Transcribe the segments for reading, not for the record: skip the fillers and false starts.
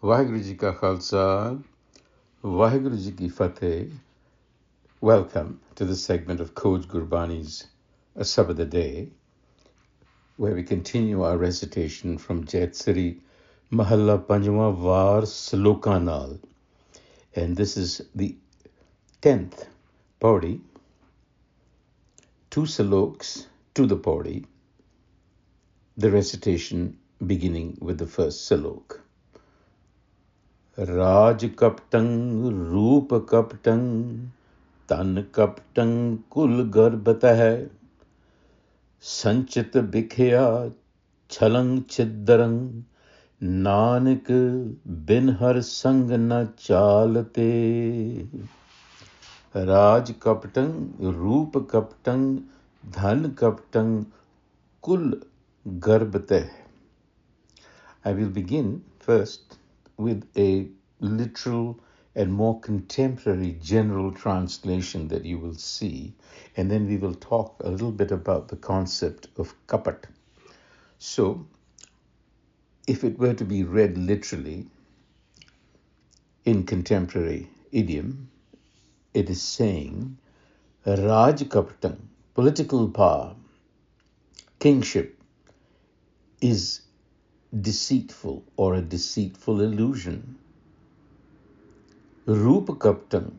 Vaheguru Ji Ka Khalsa, Vaheguru Ji Ki Fateh. Welcome to the segment of Coach Gurbani's a-sabad-a-day, where we continue our recitation from Jaitsari Mahalla Panjwa Var Slokanal. And this is the 10th pauri, 2 sloks to the pauri, the recitation beginning with the first slok. Raaj Kaptan, Roop Kaptan, Tan Kaptan, Kul Garbata hai, Sanchit Bikhya, Chalang Chiddarang, Nanak bin har sang na chalate. Raj Kaptan, Roop Kaptan, Dhan Kaptan, Kul Garbate. I will begin first with a literal and more contemporary general translation that you will see, and then we will talk a little bit about the concept of kapat. So, if it were to be read literally in contemporary idiom, it is saying, Raaj Kaptan, political power, kingship, is deceitful or a deceitful illusion. Rupa Kaptan,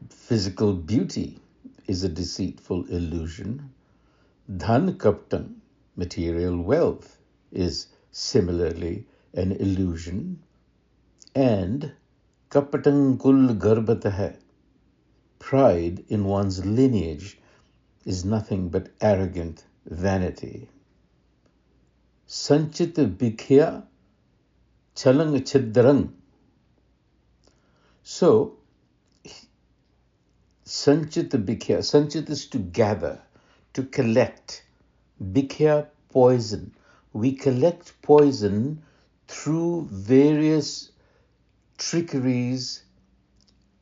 physical beauty, is a deceitful illusion. Dhan Kaptan, material wealth, is similarly an illusion. And Kapatan Kul Garbata hai, pride in one's lineage, is nothing but arrogant vanity. Sanchit Bikhya Chalang Chiddarang. So, Sanchit Bikhya. Sanchit is to gather, to collect. Bikhya, poison. We collect poison through various trickeries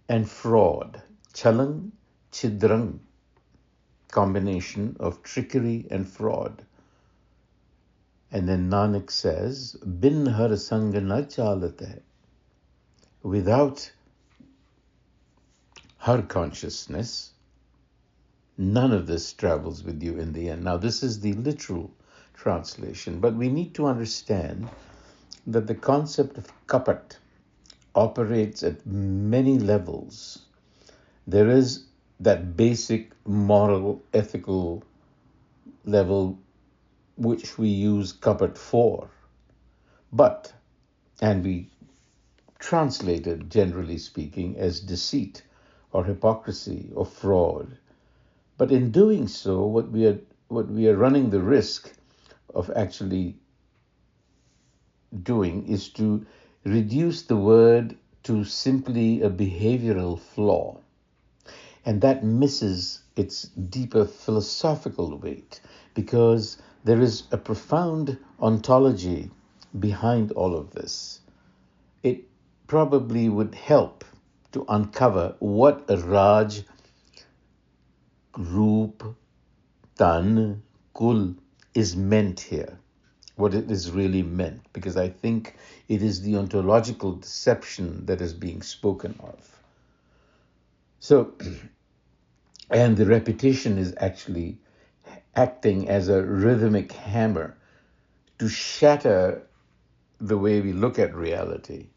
and fraud. Chalang, Chidrang. Combination of trickery and fraud. And then Nanak says, Bin har sang na chalat. Without her consciousness, none of this travels with you in the end. Now, this is the literal translation, but we need to understand that the concept of kapat operates at many levels. There is that basic moral, ethical level which we use kapat for, and we translate it, generally speaking, as deceit or hypocrisy or fraud. But in doing so, what we are running the risk of actually doing is to reduce the word to simply a behavioral flaw. And that misses its deeper philosophical weight, because there is a profound ontology behind all of this. It probably would help to uncover what a Raj, Roop, Tan, Kul is meant here, what it is really meant, because I think it is the ontological deception that is being spoken of. So, and the repetition is actually acting as a rhythmic hammer to shatter the way we look at reality.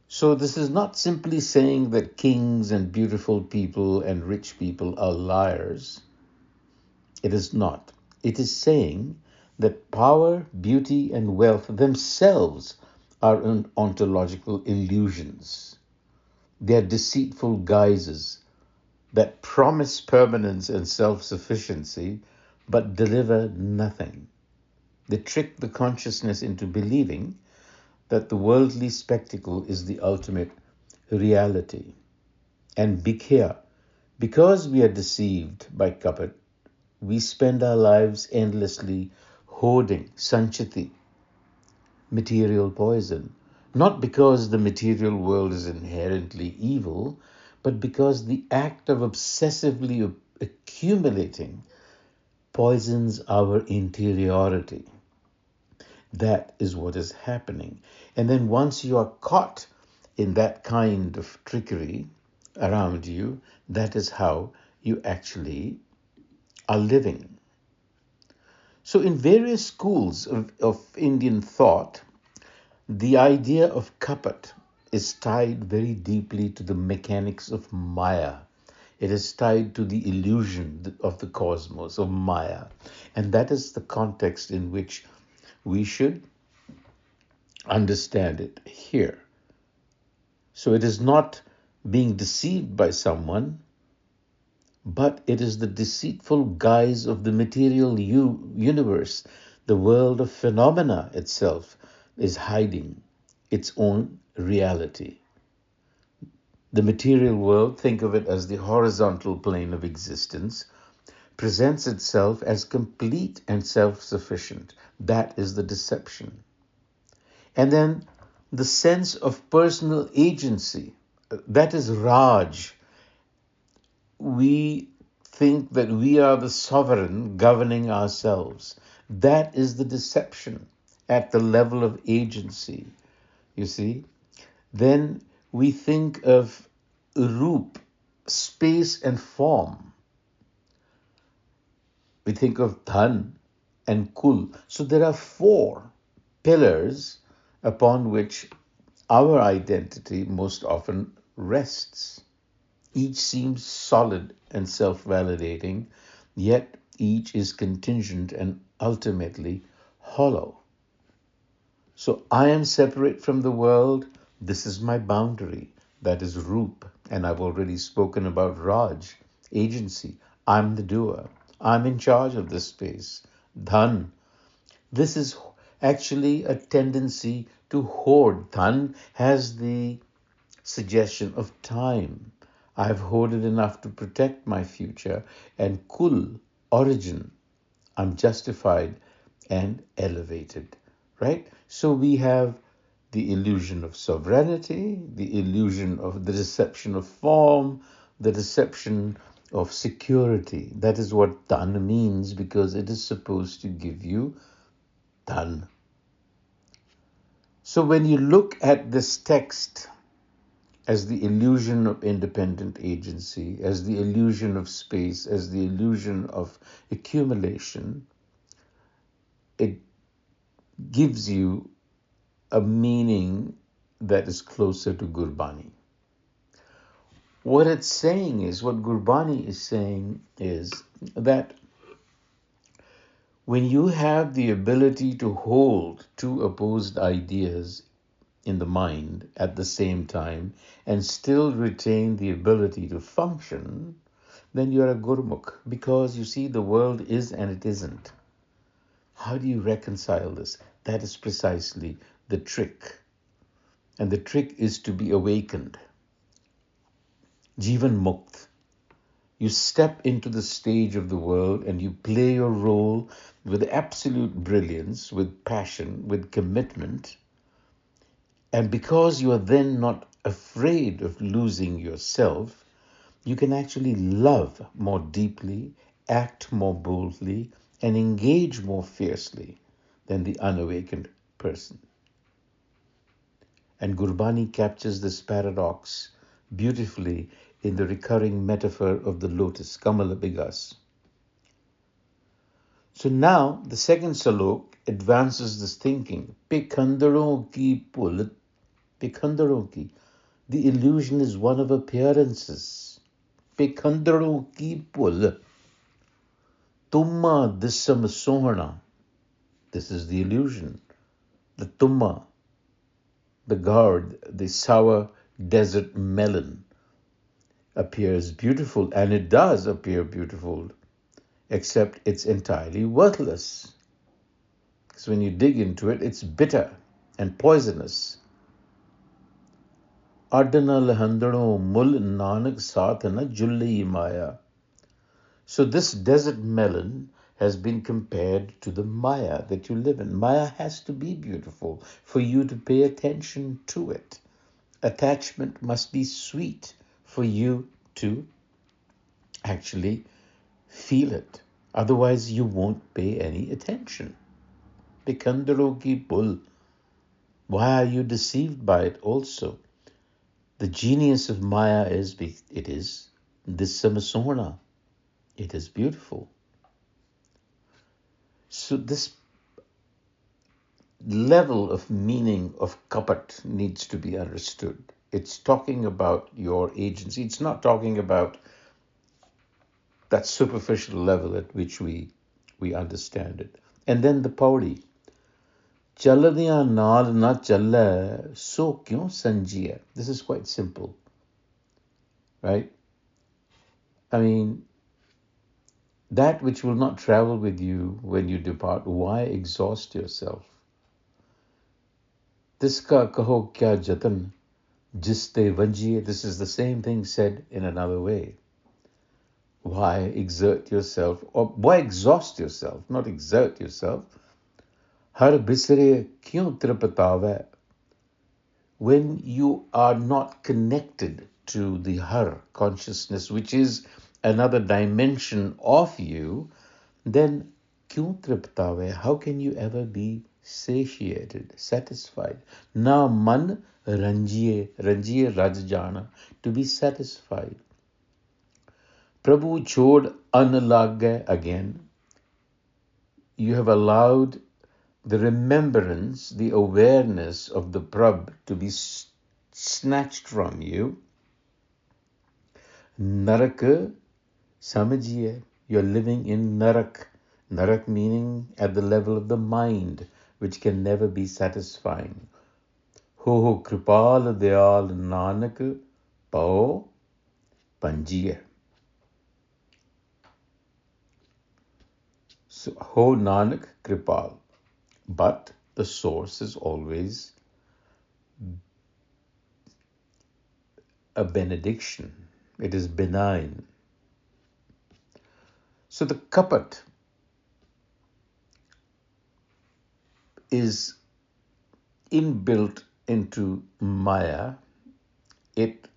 So this is not simply saying that kings and beautiful people and rich people are liars. It is not. It is saying that power, beauty, and wealth themselves are ontological illusions. They are deceitful guises that promise permanence and self-sufficiency but deliver nothing. They trick the consciousness into believing that the worldly spectacle is the ultimate reality. And Bikhya, because we are deceived by kapat, we spend our lives endlessly hoarding, sanchiti, material poison, not because the material world is inherently evil, but because the act of obsessively accumulating poisons our interiority. That is what is happening. And then once you are caught in that kind of trickery around you, that is how you actually are living. So in various schools of Indian thought, the idea of kapat is tied very deeply to the mechanics of Maya. It is tied to the illusion of the cosmos, of Maya. And that is the context in which we should understand it here. So it is not being deceived by someone, but it is the deceitful guise of the material universe. The world of phenomena itself is hiding its own reality. The material world, think of it as the horizontal plane of existence, presents itself as complete and self-sufficient. That is the deception. And then the sense of personal agency, that is Raj. We think that we are the sovereign governing ourselves. That is the deception at the level of agency, you see. Then we think of Roop, space and form. We think of Dhan and Kul. So there are 4 pillars upon which our identity most often rests. Each seems solid and self-validating, yet each is contingent and ultimately hollow. So I am separate from the world. This is my boundary. That is Roop. And I've already spoken about Raj, agency. I'm the doer. I'm in charge of this space. Dhan. This is actually a tendency to hoard. Dhan has the suggestion of time. I've hoarded enough to protect my future. And Kul, origin. I'm justified and elevated, right? So we have the illusion of sovereignty, the illusion of the deception of form, the deception of security. That is what Dhan means, because it is supposed to give you Dhan. So when you look at this text as the illusion of independent agency, as the illusion of space, as the illusion of accumulation, it gives you a meaning that is closer to Gurbani. What Gurbani is saying is that when you have the ability to hold 2 opposed ideas in the mind at the same time and still retain the ability to function, then you're a Gurmukh, because you see the world is and it isn't. How do you reconcile this? That is precisely the trick. And the trick is to be awakened. Jivan Mukt. You step into the stage of the world and you play your role with absolute brilliance, with passion, with commitment. And because you are then not afraid of losing yourself, you can actually love more deeply, act more boldly, and engage more fiercely than the unawakened person. And Gurbani captures this paradox beautifully in the recurring metaphor of the lotus, Kamala Bigas. So now the second salok advances this thinking. Pikhandaron ki pul, pikhandaron ki. The illusion is one of appearances. Pikhandaron ki pul, tumma dissam sohana. This is the illusion. The tumma, the gourd, the sour desert melon, appears beautiful, and it does appear beautiful, except it's entirely worthless. Because when you dig into it, it's bitter and poisonous. Adana lahandano mul nanak sathana julli maya. So this desert melon has been compared to the Maya that you live in. Maya has to be beautiful for you to pay attention to it. Attachment must be sweet for you to actually feel it. Otherwise, you won't pay any attention. Pikandaro ki pul. Why are you deceived by it also? The genius of Maya is, it is Dissamasona. It is beautiful. So this level of meaning of kapat needs to be understood. It's talking about your agency. It's not talking about that superficial level at which we understand it. And then the pauri. Chaladiyan naal na challa so kyun sanjiya. This is quite simple, right? I mean, that which will not travel with you when you depart, why exhaust yourself? Tiska kaho kya jatan jiste vanjiye. This is the same thing said in another way. Why exert yourself, or why exhaust yourself, not exert yourself? Har bisre kyun tripatave. When you are not connected to the Har consciousness, which is another dimension of you, then kyun triptave? How can you ever be satiated, satisfied? Na man ranjiye, ranjiye rajjana, to be satisfied. Prabhu chod an lage, again. You have allowed the remembrance, the awareness of the Prabh to be snatched from you. Narak samajhiye, you're living in narak. Narak meaning at the level of the mind, which can never be satisfying. Ho kripal dayal nanak pao panjiye. So, ho nanak kripal. But the source is always a benediction. It is benign. So the kapat is inbuilt into Maya. It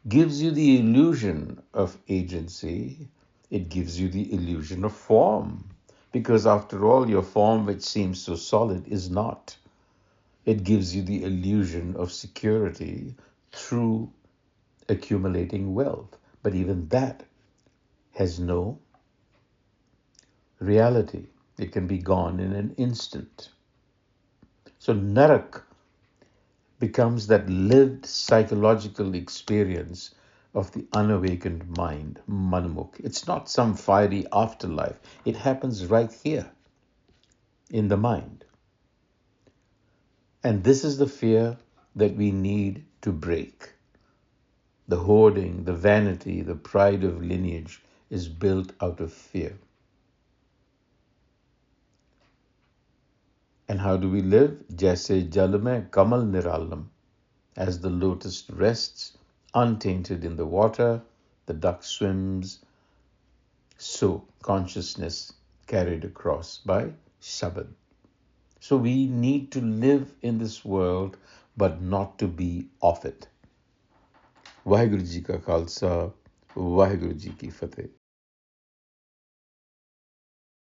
gives you the illusion of agency. It gives you the illusion of form. Because after all, your form, which seems so solid, is not. It gives you the illusion of security through accumulating wealth. But even that has no reality. It can be gone in an instant. So narak becomes that lived psychological experience of the unawakened mind, manmukh. It's not some fiery afterlife. It happens right here in the mind. And this is the fear that we need to break. The hoarding, the vanity, the pride of lineage is built out of fear. And how do we live? Jaise jal mein kamal niralam. As the lotus rests untainted in the water, the duck swims, so consciousness carried across by Shabad. So we need to live in this world, but not to be of it. Vaheguru Ji ka Khalsa, Vaheguru Ji ki Fateh.